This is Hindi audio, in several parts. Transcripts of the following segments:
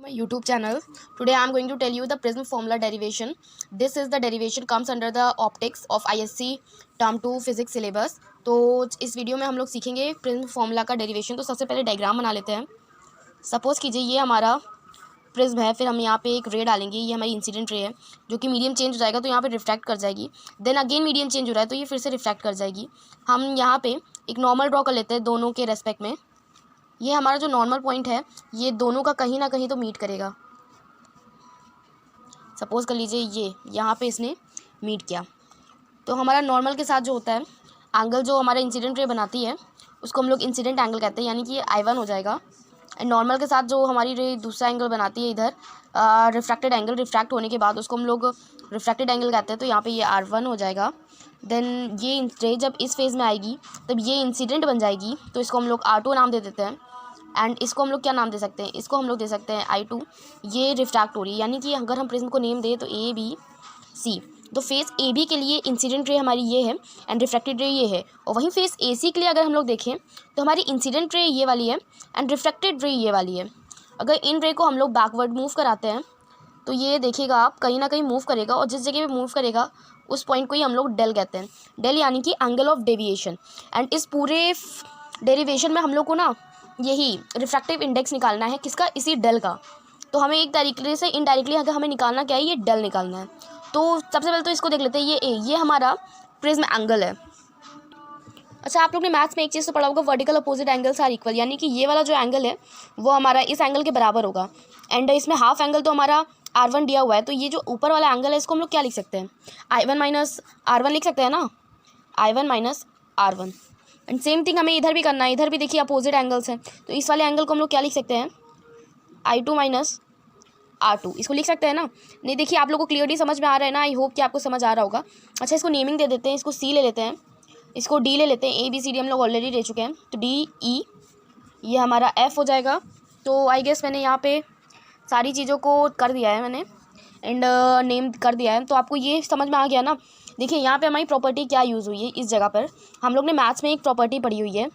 my YouTube channel. Today I am going to tell you the prism formula derivation. This is the derivation comes under the optics of ISC term 2 physics syllabus. तो इस वीडियो में हम लोग सीखेंगे प्रिज्म फॉर्मूला का डेरिवेशन। तो सबसे पहले डायग्राम बना लेते हैं। सपोज़ कीजिए ये हमारा प्रिज्म है, फिर हम यहाँ पे एक रे डालेंगे। ये हमारी इंसिडेंट रे है जो कि मीडियम चेंज हो जाएगा तो यहाँ पे रिफ्रैक्ट कर जाएगी। देन अगेन मीडियम चेंज हो रहा है तो ये फिर से रिफ्रैक्ट कर जाएगी। हम यहाँ पे एक नॉर्मल ड्रॉ कर लेते हैं दोनों के रेस्पेक्ट में। ये हमारा जो नॉर्मल पॉइंट है ये दोनों का कहीं ना कहीं तो मीट करेगा। सपोज़ कर लीजिए ये यहाँ पे इसने मीट किया तो हमारा नॉर्मल के साथ जो होता है एंगल जो हमारा इंसिडेंट रे बनाती है उसको हम लोग इंसिडेंट एंगल कहते हैं, यानी कि ये I1 हो जाएगा। एंड नॉर्मल के साथ जो हमारी रे दूसरा एंगल बनाती है इधर रिफ्रैक्टेड एंगल, रिफ्रैक्ट होने के बाद उसको हम लोग रिफ्रैक्टेड एंगल कहते हैं। तो यहाँ पे ये R1 हो जाएगा। देन ये रे जब इस फेज़ में आएगी तब ये इंसिडेंट बन जाएगी तो इसको हम लोग R2 नाम दे देते हैं। एंड इसको हम लोग क्या नाम दे सकते हैं, इसको हम लोग दे सकते हैं I2। ये रिफ्रैक्ट हो रही है, यानी कि अगर हम प्रिज्म को नेम दें तो ABC। तो फेस AB के लिए इंसिडेंट रे हमारी ये है एंड रिफ्रैक्टेड रे ये है। और वहीं फेस AC के लिए अगर हम लोग देखें तो हमारी इंसिडेंट रे ये वाली है एंड रिफ्रैक्टेड रे ये वाली है। अगर इन रे को हम लोग बैकवर्ड मूव कराते हैं तो ये देखिएगा आप कहीं ना कहीं मूव करेगा, और जिस जगह पे मूव करेगा उस पॉइंट को ही हम लोग डेल कहते हैं। डेल यानी कि एंगल ऑफ डेविएशन। एंड इस पूरे डेरिवेशन में हम लोग को ना यही रिफ्रैक्टिव इंडेक्स निकालना है, किसका, इसी डेल का। तो हमें एक तरीके से इनडायरेक्टली अगर हमें निकालना क्या है, ये डेल निकालना है। तो सबसे पहले तो इसको देख लेते हैं। ये हमारा प्रिज्म एंगल है। अच्छा, आप लोग ने मैथ्स में एक चीज़ तो पढ़ा होगा, vertical opposite angles are equal, यानी कि ये वाला जो एंगल है वो हमारा इस एंगल के बराबर होगा। एंड इसमें हाफ एंगल तो हमारा R1 दिया हुआ है, तो ये जो ऊपर वाला एंगल है इसको हम लोग क्या लिख सकते हैं, I1 माइनस R1 लिख सकते हैं ना, I1 minus R1। And same thing हमें इधर भी करना है। इधर भी देखिए अपोजिट एंगल्स हैं, तो इस वाले एंगल को हम लोग क्या लिख सकते हैं, I2 माइनस R2। इसको लिख सकते हैं ना। नहीं, देखिए आप लोगों को क्लियरली समझ में आ रहा है ना, आई होप कि आपको समझ आ रहा होगा। अच्छा, इसको नेमिंग दे देते हैं। इसको C ले लेते हैं, इसको D ले लेते हैं। ABCD हम लोग ऑलरेडी ले चुके हैं, तो DE ये हमारा F हो जाएगा। तो आई गेस मैंने यहाँ पे सारी चीज़ों को कर दिया है मैंने एंड नेम कर दिया है, तो आपको ये समझ में आ गया ना। देखिए यहाँ पे हमारी प्रॉपर्टी क्या यूज़ हुई है इस जगह पर। हम लोग ने मैथ्स में एक प्रॉपर्टी पढ़ी हुई है,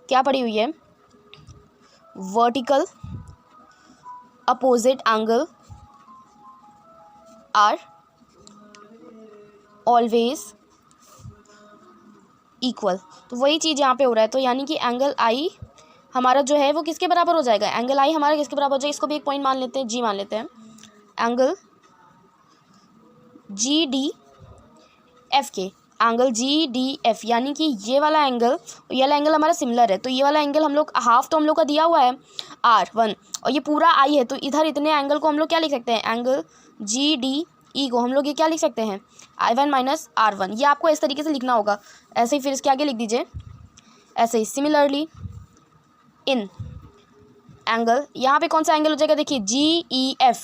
क्या पढ़ी हुई है, vertical opposite angle are always equal. तो वही चीज़ यहाँ पे हो रहा है। तो यानी कि एंगल आई हमारा जो है वो किसके बराबर हो जाएगा, एंगल आई हमारा किसके बराबर हो जाएगा, इसको भी एक पॉइंट मान लेते हैं, G मान लेते हैं। एंगल GDF के, एंगल GDF यानी कि ये वाला एंगल हमारा सिमिलर है। तो ये वाला एंगल हम लोग हाफ तो हम लोग का दिया हुआ है R1 और ये पूरा I है, तो इधर इतने एंगल को हम लोग क्या लिख सकते हैं, एंगल GDE को हम लोग ये क्या लिख सकते हैं, I1 माइनस R1। ये आपको इस तरीके से लिखना होगा। ऐसे ही फिर इसके आगे लिख दीजिए ऐसे ही, सिमिलरली इन एंगल, यहाँ पे कौन सा एंगल हो जाएगा, देखिए GEF।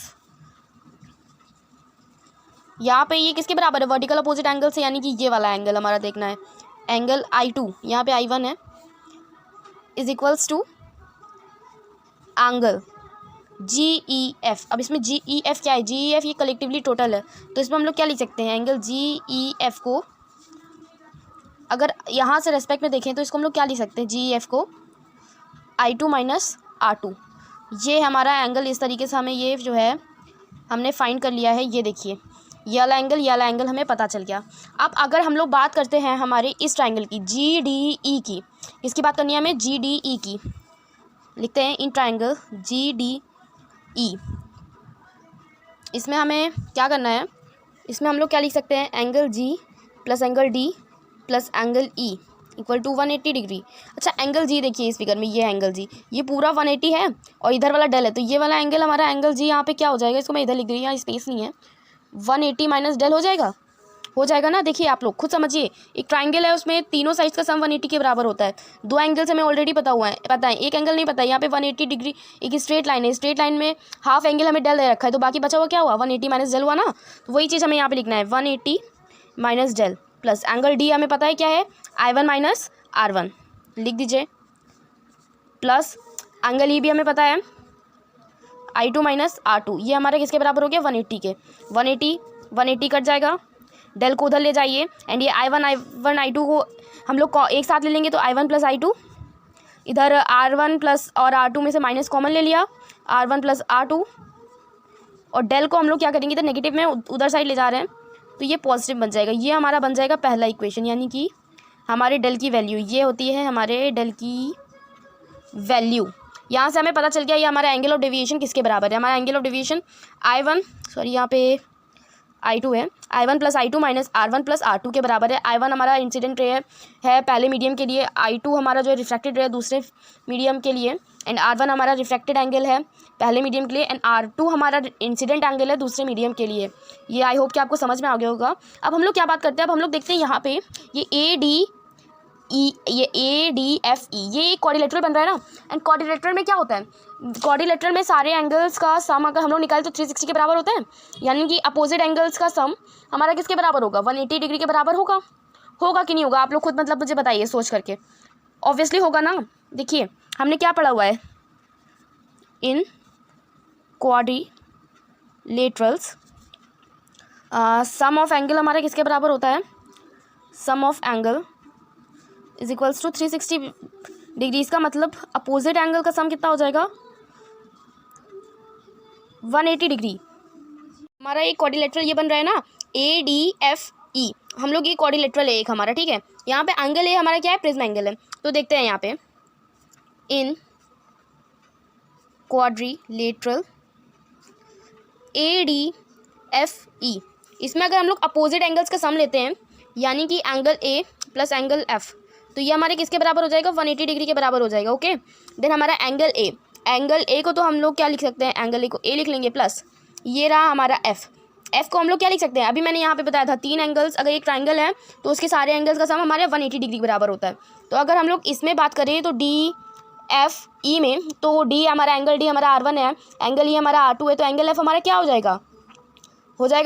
यहाँ पे ये किसके बराबर है, वर्टिकल अपोजिट एंगल से, यानी कि ये वाला एंगल हमारा देखना है। एंगल I2 यहाँ पे I1 है is equals to angle GEF। अब इसमें GEF क्या है, GEF ये कलेक्टिवली टोटल है, तो इसमें हम लोग क्या लिख सकते हैं, एंगल GEF को अगर यहाँ से रेस्पेक्ट में देखें तो इसको हम लोग क्या लिख सकते हैं, GEF को I2 माइनस R2। ये हमारा एंगल इस तरीके से हमें ये जो है हमने फाइंड कर लिया है। ये देखिए ये वाला एंगल हमें पता चल गया। अब अगर हम लोग बात करते हैं हमारे इस ट्राइंगल की, GDE की, इसकी बात करनी है हमें, GDE की लिखते हैं इन ट्राइंगल GDE। इसमें हमें क्या करना है, इसमें हम लोग क्या लिख सकते हैं, angle G plus angle D plus angle E equal to 180 degree. अच्छा, एंगल G देखिए इस फिगर में, ये एंगल G ये पूरा 180 है और इधर वाला डेल है, तो ये वाला एंगल हमारा एंगल G यहाँ पे क्या हो जाएगा, इसको मैं इधर लिख रही हूँ, यहाँ स्पेस नहीं है, 180 माइनस डेल हो जाएगा ना। देखिए आप लोग खुद समझिए, एक ट्राइंगल है उसमें तीनों साइड्स का सम 180 के बराबर होता है। दो एंगल्स हमें ऑलरेडी पता है, एक एंगल नहीं पता है। यहाँ पे 180 डिग्री एक स्ट्रेट लाइन है, स्ट्रेट लाइन में हाफ एंगल हमें डेल दे रखा है, तो बाकी बचा हुआ क्या हुआ, 180 माइनस डेल हुआ ना। तो वही चीज़ हमें यहाँ पे लिखना है, 180 minus del plus angle D हमें पता है क्या है, I1 माइनस R1 लिख दीजिए, प्लस एंगल E भी हमें पता है I2 माइनस R2। ये हमारे किसके बराबर हो गया, 180 के। 180 कट जाएगा, डेल को उधर ले जाइए एंड ये I1 I2 को हम लोग एक साथ ले लेंगे, तो I1 प्लस I2, इधर R1 प्लस और R2 में से माइनस कॉमन ले लिया, R1 प्लस R2, और डेल को हम लोग क्या करेंगे, इधर नेगेटिव में उधर साइड ले जा रहे हैं तो ये पॉजिटिव बन जाएगा। ये हमारा बन जाएगा पहला इक्वेशन, यानी कि हमारे डेल की वैल्यू ये होती है, हमारे डेल की वैल्यू। यहाँ से हमें पता चल गया ये हमारा एंगल ऑफ डेविएशन किसके बराबर है। हमारा एंगल ऑफ डेविएशन यहाँ पे I2 है, I1 plus I2 minus R1 plus R2 के बराबर है। I1 हमारा इंसिडेंट रे है पहले मीडियम के लिए, I2 हमारा जो है रिफ्रैक्टेड रे है दूसरे मीडियम के लिए, एंड R1 हमारा रिफ्रैक्टेड एंगल है पहले मीडियम के लिए, एंड R2 हमारा इंसिडेंट एंगल है दूसरे मीडियम के लिए। ये आई होप कि आपको समझ में आ गया होगा। अब हम लोग क्या बात करते हैं, अब हम लोग देखते हैं यहाँ पे ये ADFE ये एक क्वाड्रिलेटरल बन रहा है ना, एंड क्वाड्रिलेटरल में क्या होता है, क्वाड्रिलेटरल में सारे एंगल्स का सम अगर हम लोग निकालें तो 360 के बराबर होता है, यानी कि अपोजिट एंगल्स का सम हमारा किसके बराबर होगा, 180 डिग्री के बराबर होगा कि नहीं होगा, आप लोग खुद मतलब मुझे बताइए सोच करके। ऑब्वियसली होगा ना। देखिए हमने क्या पढ़ा हुआ है, in quadrilaterals sum of angle हमारा किसके बराबर होता है, sum of angle is equals to 360 degrees का मतलब अपोजिट एंगल का सम कितना हो जाएगा, 180 डिग्री। हमारा एक क्वाड्रिलेटरल ये बन रहा है ना ADFE, हम लोग ये क्वाड्रिलेटरल है एक हमारा, ठीक है। यहाँ पे एंगल है हमारा क्या है, प्रिज्म एंगल है। तो देखते हैं यहाँ पे इन क्वाड्रिलेटरल ADFE, इसमें अगर हम लोग अपोजिट एंगल्स का सम लेते हैं, यानी कि angle A plus angle F, तो ये हमारे किसके बराबर हो जाएगा, 180 डिग्री के बराबर हो जाएगा। ओके, देन हमारा एंगल A को तो हम लोग क्या लिख सकते हैं, एंगल A को A लिख लेंगे, प्लस ये रहा हमारा F को हम लोग क्या लिख सकते हैं, अभी मैंने यहाँ पे बताया था 3 एंगल्स, अगर एक ट्राइंगल है तो उसके सारे एंगल्स का सम हमारे 180 डिग्री के बराबर होता है। तो अगर हम लोग इसमें बात करें तो DFE में, तो D हमारा एंगल D हमारा R1 है, एंगल E हमारा R2 है, तो एंगल F हमारा क्या हो जाएगा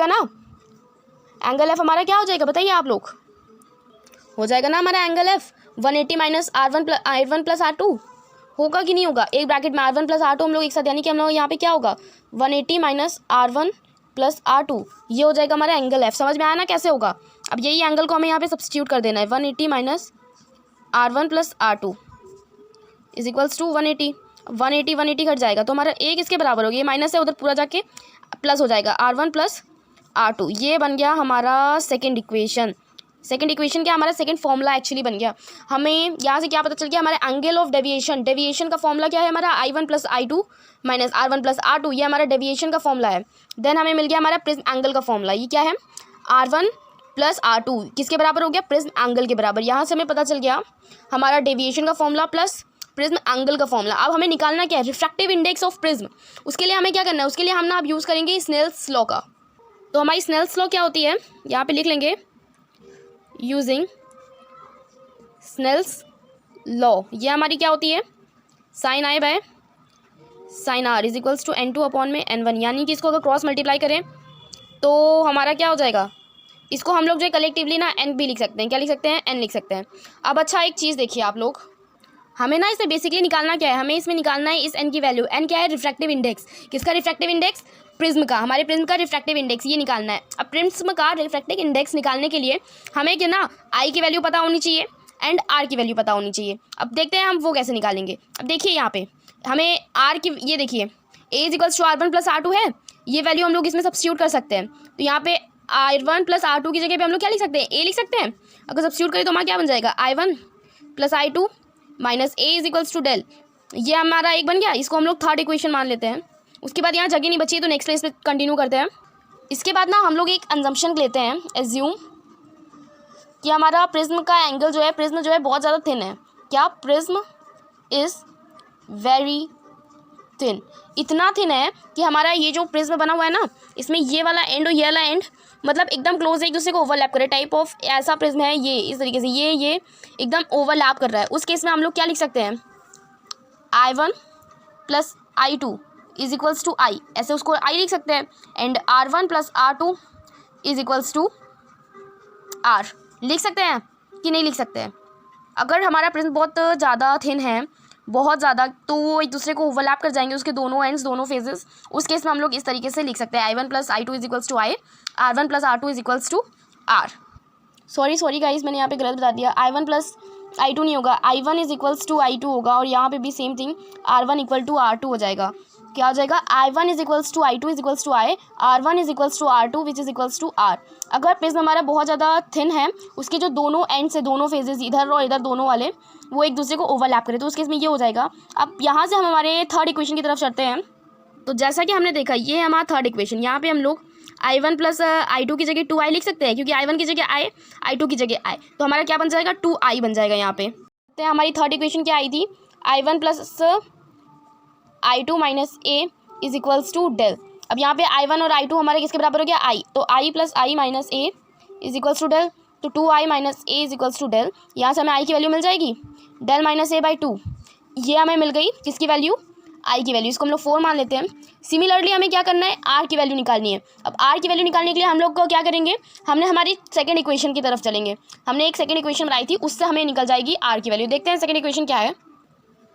ना, एंगल F हमारा क्या हो जाएगा बताइए आप लोग, हो जाएगा ना हमारा angle F 180 minus R1 plus R2, होगा कि नहीं होगा। एक ब्रैकेट में R1 प्लस R2 हम लोग एक साथ, यानी कि हम लोग यहाँ पे क्या होगा 180 माइनस R1 प्लस R2, ये हो जाएगा हमारा एंगल F। समझ में आया ना कैसे होगा। अब यही एंगल को हमें यहाँ पे सब्स्टिट्यूट कर देना है, 180 minus R1 plus R2 is equals to 180 कट जाएगा, तो हमारा A किसके बराबर होगा, ये माइनस है उधर पूरा जाके प्लस हो जाएगा, R1 प्लस R2, ये बन गया हमारा सेकेंड इक्वेशन क्या, हमारा सेकंड फॉर्मूला एक्चुअली बन गया। हमें यहाँ से क्या पता चल गया, हमारे एंगल ऑफ डेविएशन का फॉर्मूला क्या है, हमारा I1 plus I2 minus R1 plus R2, ये हमारा डेविएशन का फॉर्मूला है। देन हमें मिल गया हमारा प्रिज्म एंगल का फॉर्मूला, ये क्या है, R1 प्लस R2 किसके बराबर हो गया, प्रिज्म एंगल के बराबर। यहाँ से हमें पता चल गया हमारा डेविएशन का फॉर्मूला प्लस प्रिज्म एंगल का फॉर्मूला। अब हमें निकालना क्या है, रिफ्रैक्टिव इंडेक्स ऑफ प्रिज्म। उसके लिए हमें क्या करना है, उसके लिए हम ना अब यूज़ करेंगे स्नेल्स लॉ का। तो हमारी स्नेल्स लॉ क्या होती है, यहाँ पे लिख लेंगे, यूजिंग स्नेल्स लॉ, ये हमारी क्या होती है, sine I by sine R is equals to N2 upon में N1, यानी कि इसको अगर क्रॉस मल्टीप्लाई करें तो हमारा क्या हो जाएगा, इसको हम लोग जो है कलेक्टिवली ना N भी लिख सकते हैं, क्या लिख सकते हैं, N लिख सकते हैं। अब अच्छा एक चीज़ देखिए आप लोग, हमें ना इसमें बेसिकली निकालना क्या है, हमें इसमें निकालना है इस N की वैल्यू। N क्या है, रिफ्रैक्टिव इंडेक्स, किसका रिफ्रैक्टिव इंडेक्स, प्रिज्म का, हमारे प्रिज्म का रिफ्रैक्टिव इंडेक्स ये निकालना है। अब प्रिज्म का रिफ्रैक्टिव इंडेक्स निकालने के लिए हमें क्या ना I की वैल्यू पता होनी चाहिए एंड R की वैल्यू पता होनी चाहिए। अब देखते हैं हम वो कैसे निकालेंगे। अब देखिए यहाँ पे हमें R की, ये देखिए A is equals to R1 plus R2 है, ये वैल्यू हम लोग इसमें सब्स्टिट्यूट कर सकते हैं। तो यहाँ पे R1 प्लस R2 की जगह पे हम लोग क्या लिख सकते हैं, A लिख सकते हैं। अगर सब्स्टिट्यूट करें तो हमारा क्या बन जाएगा, I1 plus I2 minus A is equals to del, ये हमारा एक बन गया। इसको हम लोग थर्ड इक्वेशन मान लेते हैं। उसके बाद यहाँ जगह नहीं बची तो नेक्स्ट प्लेस पे कंटिन्यू करते हैं। इसके बाद ना हम लोग एक अजम्पशन लेते हैं, एज्यूम कि हमारा प्रिज्म का एंगल जो है, प्रिज्म जो है बहुत ज़्यादा थिन है। क्या, प्रिज्म इज़ वेरी थिन, इतना थिन है कि हमारा ये जो प्रिज्म बना हुआ है ना, इसमें ये वाला एंड और ये वाला एंड मतलब एकदम क्लोज एक दूसरे को ओवरलैप करे टाइप ऑफ ऐसा प्रिज्म है ये, इस तरीके से ये एकदम ओवरलैप कर रहा है। उस केस में हम लोग क्या लिख सकते हैं, I1 plus I2 is equals to I, ऐसे उसको I लिख सकते हैं। And R1 plus R2 is equals to R लिख सकते हैं कि नहीं लिख सकते हैं। अगर हमारा प्रिज्म बहुत ज़्यादा थिन है, बहुत ज़्यादा, तो वो एक दूसरे को ओवरलैप कर जाएंगे, उसके दोनों एंड्स, दोनों फेजेस। उस केस में हम लोग इस तरीके से लिख सकते हैं, I1 plus I2 is equals to I, R1 plus R2 is equals to R। Sorry guys, मैंने यहाँ पे गलत बता दिया, I1 प्लस I2 नहीं होगा, I1 is equals to I2 होगा, और यहाँ पे भी same thing R1 equal to R2 हो जाएगा, क्या हो जाएगा, I1 is equals to I2 is equals to I, R1 is equals to R2 which is equals to R। अगर प्रिज्म हमारा बहुत ज़्यादा थिन है, उसके जो दोनों एंड से दोनों फेजेस इधर और इधर दोनों वाले वो एक दूसरे को ओवरलैप करें, तो उस केस में ये हो जाएगा। अब यहाँ से हम हमारे थर्ड इक्वेशन की तरफ चलते हैं। तो जैसा कि हमने देखा ये है हमारा थर्ड इक्वेशन। यहाँ पे हम लोग I1 प्लस I2 की जगह 2I लिख सकते हैं, क्योंकि I1 की जगह I, I2 की जगह I, तो हमारा क्या बन जाएगा, 2I बन जाएगा यहाँ पे। तो हमारी थर्ड इक्वेशन क्या आई थी, I1 plus I2 minus A is equals to del. अब यहाँ पे I1 और I2 हमारे किसके बराबर हो गया, I, तो I plus I minus A is equals to del, तो 2I minus A is equals to del. यहाँ से हमें I की वैल्यू मिल जाएगी डेल माइनस A बाई 2, ये हमें मिल गई किसकी वैल्यू, I की वैल्यू, इसको हम लोग 4 मान लेते हैं। सिमिलरली हमें क्या करना है, R की वैल्यू निकालनी है। अब R की वैल्यू निकालने के लिए हम लोग को क्या करेंगे, हमने हमारी सेकंड इक्वेशन की तरफ चलेंगे। हमने एक सेकंड इक्वेशन बनाई थी, उससे हमें निकल जाएगी R की वैल्यू। देखते हैं सेकंड इक्वेशन क्या है।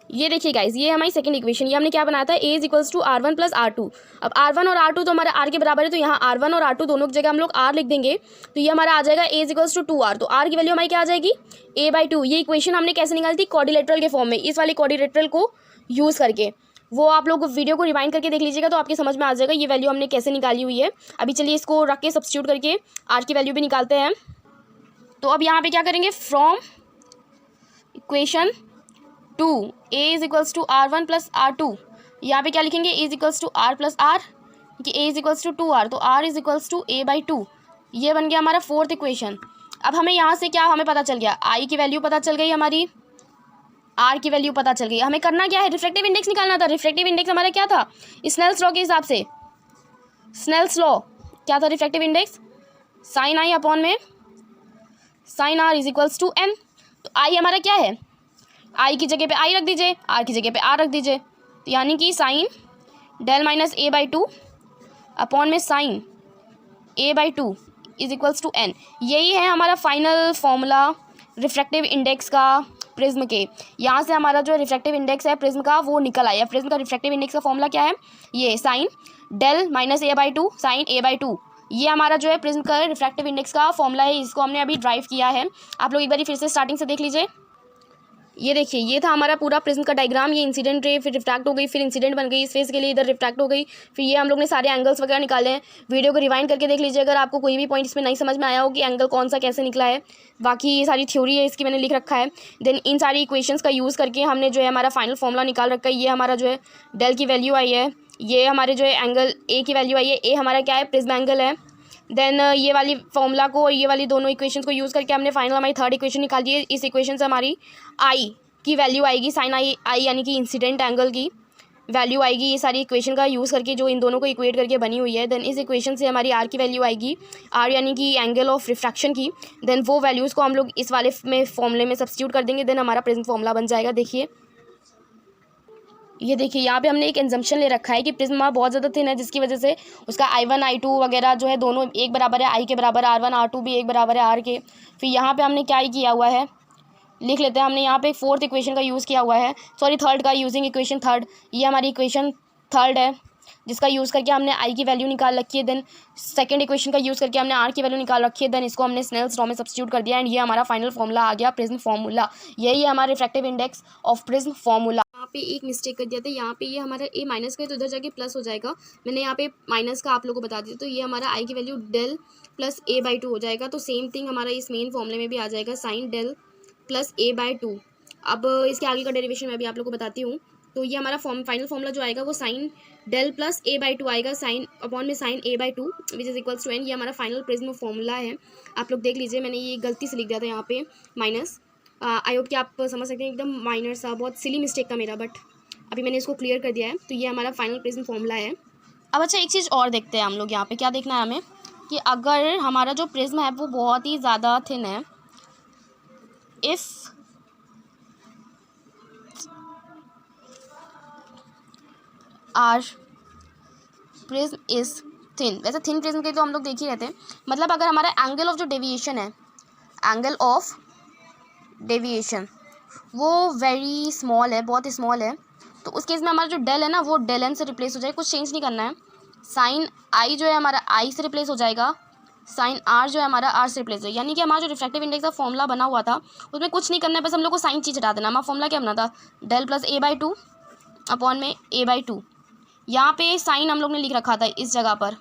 ये देखिए गाइज, ये हमारी सेकंड इक्वेशन, ये हमने क्या बनाया था, A is equals to R1 plus R2। अब R1 और R2 तो हमारा R के बराबर है, तो यहाँ R1 और R2 दोनों की जगह हम लोग R लिख देंगे, तो ये हमारा आ जाएगा A is equals to 2R। तो R की वैल्यू हमारी क्या आ जाएगी, A बाई 2। ये इक्वेशन हमने कैसे निकाली थी, क्वाड्रिलेटरल के फॉर्म में, इस वाले क्वाड्रिलेटरल को यूज़ करके। वो आप लोग वीडियो को रिवाइंड करके देख लीजिएगा तो आपके समझ में आ जाएगा ये वैल्यू हमने कैसे निकाली हुई है। अभी चलिए इसको रख के सब्स्टिट्यूट करके R की वैल्यू भी निकालते हैं। तो अब यहाँ पे क्या करेंगे, from equation 2 A is equals to R1 plus R2, यहाँ पे क्या लिखेंगे, A is equals to R plus R, कि A is equals to 2R, तो R is equals to A by 2। ये बन गया हमारा फोर्थ इक्वेशन। अब हमें यहाँ से क्या हमें पता चल गया, I की वैल्यू पता चल गई हमारी, R की वैल्यू पता चल गई। हमें करना क्या है, रिफ्रैक्टिव इंडेक्स निकालना था। रिफ्रैक्टिव इंडेक्स हमारा क्या था, स्नेल्स लॉ के हिसाब से, स्नेल्स लॉ क्या था refractive index, sine I upon में sine R is equals to N। तो I हमारा क्या है, I की जगह पे I रख दीजिए, R की जगह पे R रख दीजिए, तो यानी कि sine del minus A by 2 upon में sine A by 2 is equals to N। यही है हमारा फाइनल फॉर्मूला रिफ्रैक्टिव इंडेक्स का प्रिज्म के। यहाँ से हमारा जो रिफ्रैक्टिव इंडेक्स है प्रिज्म का वो निकल आया। प्रिज्म का रिफ्रैक्टिव इंडेक्स का फॉर्मूला क्या है, ये sine del minus A by 2 sine A by 2, ये हमारा जो है प्रिज्म का रिफ्रैक्टिव इंडेक्स का फॉर्मूला है। इसको हमने अभी ड्राइव किया है, आप लोग एक बार फिर से स्टार्टिंग से देख लीजिए। ये देखिए, ये था हमारा पूरा प्रिज्म का डायग्राम। ये इंसिडेंट रे, फिर रिफ्रैक्ट हो गई, फिर इंसिडेंट बन गई, इस फेस के लिए इधर रिफ्रैक्ट हो गई, फिर ये हम लोग ने सारे एंगल्स वगैरह निकाले हैं। वीडियो को रिवाइंड करके देख लीजिए अगर आपको कोई भी पॉइंट इसमें नहीं समझ में आया हो कि एंगल कौन सा कैसे निकला है। बाकी ये सारी थ्योरी है इसकी मैंने लिख रखा है। देन इन सारी इक्वेशंस का यूज़ करके हमने जो है हमारा फाइनल फॉर्मूला निकाल रखा है। ये हमारा जो है डेल की वैल्यू आई है, ये हमारे जो है एंगल ए की वैल्यू आई है। ए हमारा क्या है, प्रिज्म एंगल है। देन ये वाली फॉर्मूला को और ये वाली दोनों इक्वेशंस को यूज़ करके हमने फाइनल हमारी थर्ड इक्वेशन निकाली है। इस इक्वेशन से हमारी आई की वैल्यू आएगी, साइन आई यानी कि इंसिडेंट एंगल की वैल्यू आएगी। ये सारी इक्वेशन का यूज़ करके जो इन दोनों को इक्वेट करके बनी हुई है। देन इस इक्वेशन से हमारी आर की वैल्यू आएगी, आर यानी कि एंगल ऑफ रिफ्रैक्शन की। देन वो वैल्यूज़ को हम लोग इस वाले में फॉर्मूले में सब्स्टिट्यूट कर देंगे। देन हमारा प्रिज्म फॉर्मूला बन जाएगा। देखिए, ये देखिए यहाँ पे हमने एक एग्जम्पशन ले रखा है कि प्रिज्म बहुत ज़्यादा थिन है, जिसकी वजह से उसका I1 I2 वगैरह जो है दोनों एक बराबर है, I के बराबर, R1 R2 भी एक बराबर है R के। फिर यहाँ पे हमने क्या ही किया हुआ है, लिख लेते हैं। हमने यहाँ पे फोर्थ इक्वेशन का यूज़ किया हुआ है, सॉरी थर्ड का, यूजिंग इक्वेशन थर्ड। ये हमारी इक्वेशन थर्ड है जिसका यूज़ करके हमने आई की वैल्यू निकाल रखी है। देन सेकंड इक्वेशन का यूज़ करके हमने आर की वैल्यू निकाल रखी है। देन इसको हमने स्नेल्स लॉ में सब्स्टिट्यूट कर दिया एंड ये हमारा फाइनल फॉर्मूला आ गया, प्रिज्म फॉर्मूला। यही है हमारा refractive index of prism formula. यहाँ पे एक मिस्टेक कर दिया था, यहाँ पे ये हमारा ए माइनस का है तो उधर जाके प्लस हो जाएगा। मैंने यहाँ पे माइनस का आप लोगों को बता दिया, तो ये हमारा आई की value del plus A by 2 हो जाएगा। तो सेम थिंग हमारा इस मेन फॉर्मूले में भी आ जाएगा, sine del plus A by 2। अब इसके आगे का डेरिवेशन मैं भी आप लोगों को बताती हूँ। तो ये हमारा फाइनल फॉर्मूला जो आएगा वो sine del plus A by 2 आएगा, साइन अपॉन में sine A by 2 which is equals to N. ये हमारा फाइनल प्रिज्म फॉर्मूला है। आप लोग देख लीजिए, मैंने ये गलती से लिख दिया था यहाँ पे माइनस। आई होप कि आप समझ सकते हैं, एकदम माइनर सा, बहुत सिली मिस्टेक था मेरा, बट अभी मैंने इसको क्लियर कर दिया है। तो ये हमारा फाइनल प्रिज्म फॉर्मूला है। अब अच्छा एक चीज़ और देखते हैं हम लोग, यहाँ पे क्या देखना है हमें कि अगर हमारा जो प्रिज्म है वो बहुत ही ज़्यादा थिन है, if our prism is thin, वैसे थिन प्रिज्म के तो हम लोग देख ही रहते हैं, मतलब अगर हमारा एंगल ऑफ जो डेविएशन है, एंगल ऑफ डेविएशन वो वेरी स्मॉल है, बहुत स्मॉल है, तो उस केस में हमारा जो डेल है ना वो डेल एन से रिप्लेस हो जाएगा, कुछ चेंज नहीं करना है। साइन आई जो है हमारा आई से रिप्लेस हो जाएगा, साइन आर जो है हमारा आर से रिप्लेस हो जाएगा। यानी कि हमारा जो रिफ्रैक्टिव इंडेक्स का फॉर्मूला बना हुआ था उसमें कुछ नहीं करना है, बस हम लोग को साइन चीज हटा देना। हमारा फॉर्मूला क्या बना था, del plus A by 2 upon में ए बाई 2। यहाँ पे साइन हम लोग ने लिख रखा था इस जगह पर,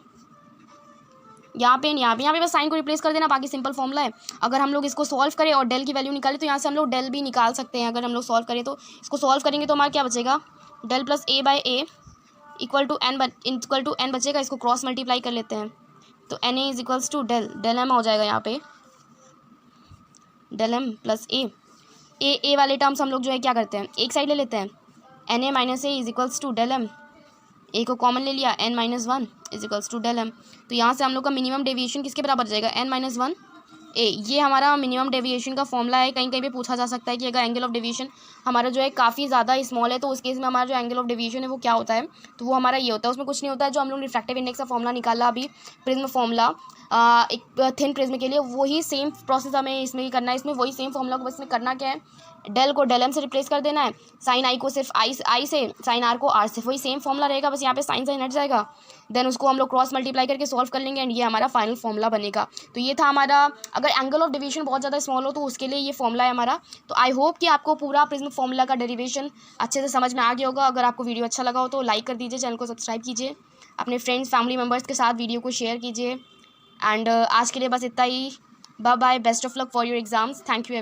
यहाँ पे बस साइन को रिप्लेस कर देना, बाकी सिंपल फॉर्मूला है। अगर हम लोग इसको सॉल्व करें और डेल की वैल्यू निकालें तो यहाँ से हम लोग डेल भी निकाल सकते हैं। अगर हम लोग सॉल्व करें तो इसको सॉल्व करेंगे तो हमारा क्या बचेगा, del plus A by A equal to N बचेगा। इसको क्रॉस मल्टीप्लाई कर लेते हैं तो N A is equals to del M हो जाएगा। यहाँ पे डेल एम प्लस ए वाले टर्म्स हम लोग जो है क्या करते हैं, एक साइड ले लेते हैं, N A minus A is equals to del M, A को कॉमन ले लिया, N minus one is equals to del M. तो यहाँ से हम लोग का मिनिमम डेविएशन किसके बराबर जाएगा, एन माइनस वन ए। ये हमारा मिनिमम डेविएशन का फॉर्मूला है। कहीं कहीं पे पूछा जा सकता है कि अगर एंगल ऑफ डेविएशन हमारा जो है काफ़ी ज़्यादा स्मॉल है तो उस केस में हमारा जो एंगल ऑफ डेविएशन है वो क्या होता है, तो वो हमारा ये होता है, उसमें कुछ नहीं होता है। जो हम लोग रिफ्रैक्टिव इंडेक्स का फॉर्मूला निकाला अभी, प्रिज्म फॉर्मूला एक थिन प्रिज्म के लिए, वही सेम प्रोसेस हमें इसमें भी करना है। इसमें वही सेम फॉर्मूला को बस में करना क्या है, डेल को डेल एम से रिप्लेस कर देना है, साइन आई को सिर्फ आई से, साइन आर को आर से, वही सेम फॉर्मूला रहेगा, बस यहाँ पे साइन हट जाएगा। देन उसको हम लोग क्रॉस मल्टीप्लाई करके सॉल्व कर लेंगे एंड ये हमारा फाइनल फॉर्मूला बनेगा। तो ये था हमारा, अगर एंगल ऑफ डेविएशन बहुत ज़्यादा स्मॉल हो तो उसके लिए ये फॉर्मूला है हमारा। तो आई होप कि आपको पूरा प्रिज्म फॉर्मूला का डेरिवेशन अच्छे से समझ में आ गया होगा। अगर आपको वीडियो अच्छा लगा हो तो लाइक कर दीजिए, चैनल को सब्सक्राइब कीजिए, अपने फ्रेंड्स फैमिली मेम्बर्स के साथ वीडियो को शेयर कीजिए। एंड आज के लिए बस इतना ही। Bye bye, best of luck for your exams, thank you.